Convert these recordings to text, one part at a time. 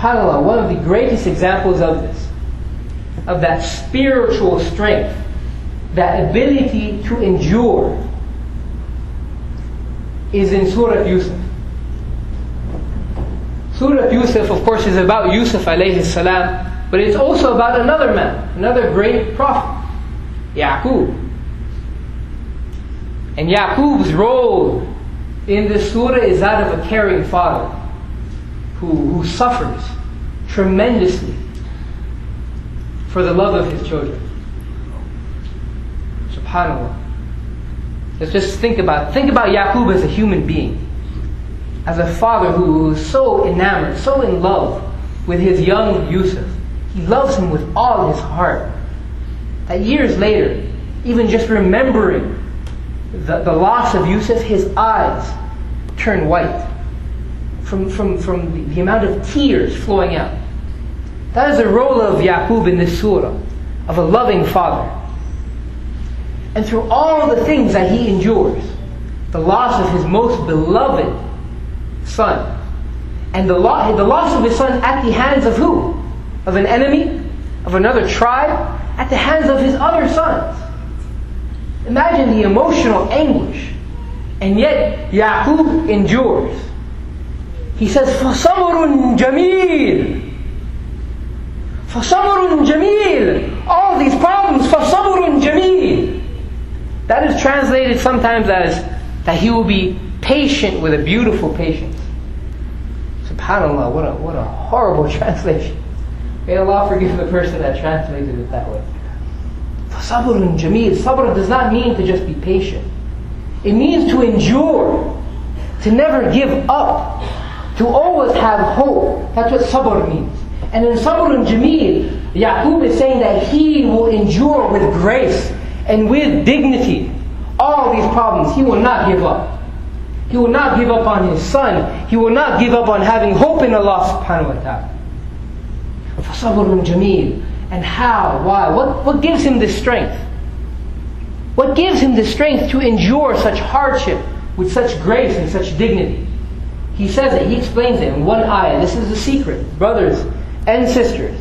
SubhanAllah, one of the greatest examples of this, of that spiritual strength, that ability to endure, is in Surah Yusuf. Surah Yusuf, of course, is about Yusuf alayhi salam, but it's also about another man, another great prophet, Yaqub. And Yaqub's role in this surah is that of a caring father who suffers tremendously for the love of his children. SubhanAllah. Let's just think about Yaqub as a human being, as a father who is so enamored, so in love with his young Yusuf. He loves him with all his heart. That years later, even just remembering the loss of Yusuf, his eyes turn white from the amount of tears flowing out. That is the role of Yaqub in this surah, of a loving father. And through all the things that he endures, the loss of his most beloved son, and the loss of his son at the hands of who? Of an enemy? Of another tribe? At the hands of his other sons. Imagine the emotional anguish. And yet, Yaqub endures. He says, فَصَبْرٌ جَمِيلٌ. فَصَبْرٌ جَمِيلٌ. All these problems, فَصَبْرٌ جَمِيلٌ. That is translated sometimes as that he will be patient with a beautiful patience. SubhanAllah, what a horrible translation. May Allah forgive the person that translated it that way. فَصَبْرٌ جَمِيلٌ. Sabr does not mean to just be patient. It means to endure, to never give up, to always have hope. That's what sabr means. And in Sabrun Jameel, Yaqub is saying that he will endure with grace and with dignity all these problems. He will not give up. He will not give up on his son. He will not give up on having hope in Allah subhanahu wa ta'ala. فَصَبْرٌ جَمِيلٌ. And how? Why? What gives him this strength? What gives him the strength to endure such hardship with such grace and such dignity? He says it, he explains it in one ayah. This is the secret, brothers and sisters.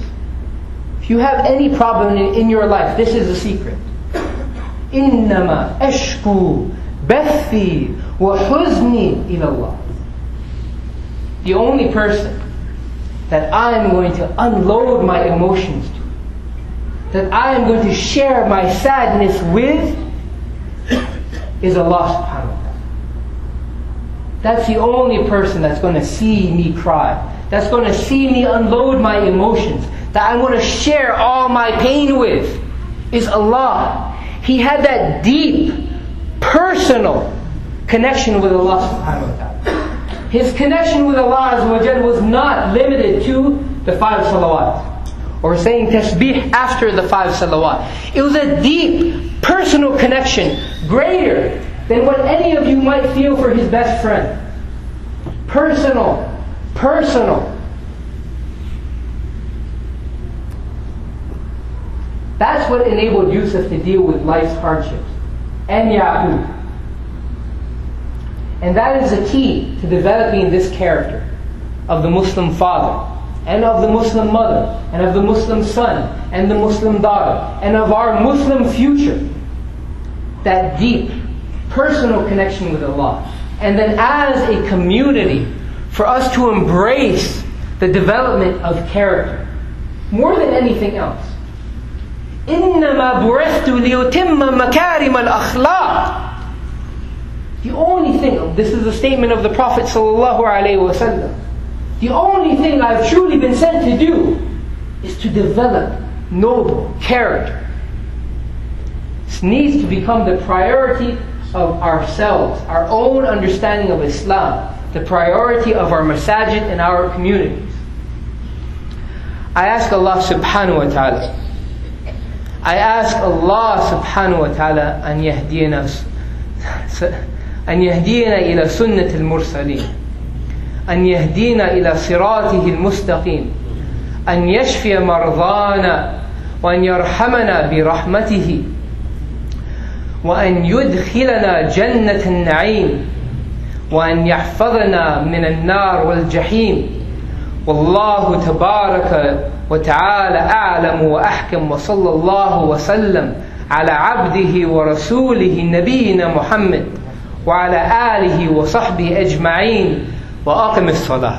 If you have any problem in your life, this is the secret. إِنَّمَا أَشْكُو بَثِّي وَحُزْنِي إِلَى اللَّهِ. The only person that I am going to unload my emotions to, that I am going to share my sadness with, is Allah subhanahu wa ta'ala. That's the only person that's going to see me cry, that's going to see me unload my emotions, that I'm going to share all my pain with, is Allah. He had that deep, personal connection with Allah subhanahu wa ta'ala. His connection with Allah azza wa jalla was not limited to the 5 salawat, or saying tasbih after the 5 salawat. It was a deep, personal connection, greater than what any of you might feel for his best friend. Personal. That's what enabled Yusuf to deal with life's hardships. And Yaqub. And that is the key to developing this character of the Muslim father, and of the Muslim mother, and of the Muslim son, and the Muslim daughter, and of our Muslim future. That deep, personal connection with Allah. And then as a community, for us to embrace the development of character, more than anything else. إِنَّمَا بُعِثْتُ لِيُتِمَّ مَكَارِمَ الْأَخْلَاقِ. The only thing, this is the statement of the Prophet ﷺ, the only thing I've truly been sent to do is to develop noble character. This needs to become the priority of ourselves, our own understanding of Islam, the priority of our masajid and our communities. I ask Allah subhanahu wa ta'ala, أن يهدينا إلى سنة المرسلين، أن يهدينا إلى صراطه المستقيم، أن يشفي مرضانا، وأن يرحمنا برحمته، وأن يدخلنا جنة النعيم، وأن يحفظنا من النار والجحيم، والله تبارك وتعالى أعلم وأحكم، وصلى الله وسلم على عبده ورسوله نبينا محمد وعلى آله وصحبه أجمعين، وأقم الصلاة.